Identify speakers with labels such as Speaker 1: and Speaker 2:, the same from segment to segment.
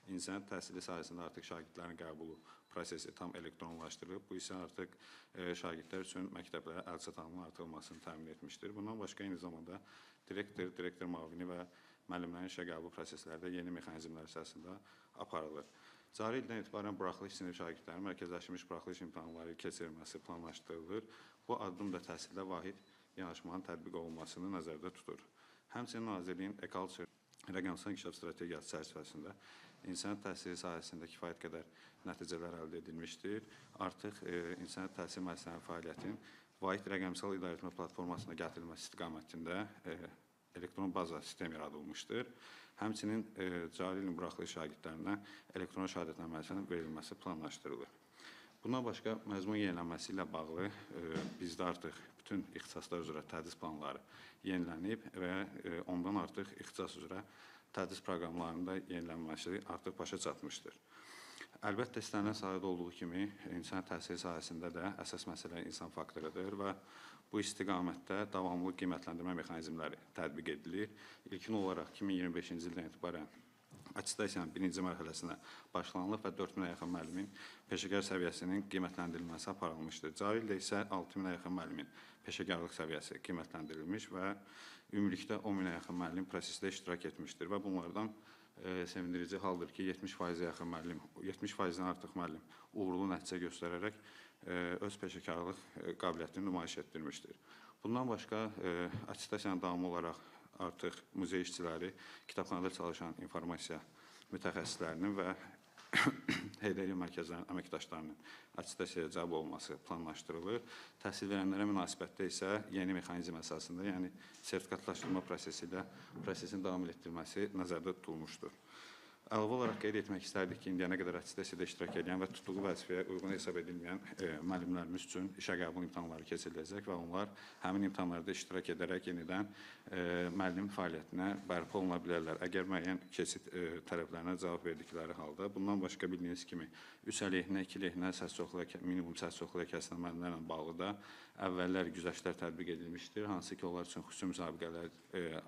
Speaker 1: İncəsənət təhsili sahəsində artıq şagirdlərin qəbulu prosesi tam elektronlaşdırılıb. Bu isə artıq şagirdlər üçün məktəblərə əlçatanlığın artırılmasını təmin etmişdir. Bundan başqa eyni zamanda direktor, direktor müavini və müəllimlərin işə qəbul prosesləri də yeni mexanizmlər əsasında aparılır. Cari ildən etibarən buraxılış sinif şagirdlərinin mərkəzləşmiş buraxılış imtahanları keçirilməsi planlaşdırılır. Bu addım da təhsildə vahid yanaşmanın tətbiq olunmasını nəzərdə tutur. Həmçinin Nazirliyin e-culture rəqəmsal inkişaf strategiyası çərçivəsində incəsənət təhsili sahəsində kifayət qədər nəticələr əldə edilmişdir. Artıq incəsənət təhsil müəssisələrinin fəaliyyətinin vahid rəqəmsal idarəetmə platformasına gətirilməsi istiqamətində elektron baza sistem yaradılmışdır. Həmçinin cari ilin buraxılış şagirdlərinə elektron şəhadətnaməsinin verilməsi planlaşdırılır. Bundan başqa məzmun yenilənməsi ilə bağlı bizdə artıq bütün ixtisaslar üzrə tədris planları yenilənib və ondan artıq ixtisas üzrə tədris proqramlarının da yenilənməsi artıq başa çatmışdır. Əlbəttə, istənilən sahədə olduğu kimi, incəsənət təhsili sahəsində də əsas məsələ insan faktorudur və bu istiqamətdə davamlı qiymətləndirmə mexanizmləri tətbiq edilir. İlkin olaraq 2025-ci ildən etibarən attestasiyanın birinci mərhələsinə başlanılıb və 4000-ə yaxın müəllimin peşəkar səviyyəsinin qiymətləndirilməsi aparılmışdır. Cari ildə isə 6000-ə yaxın müəllimin peşəkarlıq səviyyəsi qiymətləndirilmiş və ümumilikdə 10.000-ə yaxın müəllim prosesdə iştirak etmişdir və bunlardan sevindirici haldır ki, 70%-ə yaxın müəllim, 70%-dən artıq müəllim uğurlu nəticə göstərərək öz peşəkarlıq qabiliyyətini nümayiş etdirmişdir. Bundan başqa attestasiyanın davamı olaraq artıq muzey işçiləri, kitabxanada çalışan informasiya mütəxəssislərinin və Heydər Əliyev mərkəzlərinin əməkdaşlarının attestasiyaya cəlb olunması planlaşdırılır. Təhsil verənlərə münasibətdə isə yeni mexanizm əsasında, yəni sertifikatlaşdırma prosesi ilə prosesin davam etdirilməsi nəzərdə tutulmuşdur. Əlavə olaraq qeyd etmək istərdik ki, indiyənə qədər attestasiyada iştirak edən və tutduğu vəzifəyə uyğun hesab edilməyən müəllimlərimiz üçün işə qəbul imtahanları keçiriləcək və onlar həmin imtahanlarda iştirak edərək yenidən müəllim fəaliyyətinə bərpa oluna bilərlər. Əgər müəyyən keçid tələblərinə cavab verdikləri halda, bundan başqa bildiyiniz kimi 3 əleyhinə, 2 əleyhinə minimum səs çoxluğa kəsilən müəllimlərlə bağlı da əvvəllər güzəştlər tətbiq edilmişdir, hansı ki, onlar üçün xüsusi müsabiqələr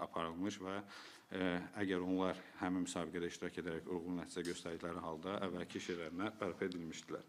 Speaker 1: aparılmış və əgər onlar həmin müsabiqədə iştirak edərək uyğun nəticə göstərdikləri halda əvvəlki iş yerlərinə bərpa edilmişdilər.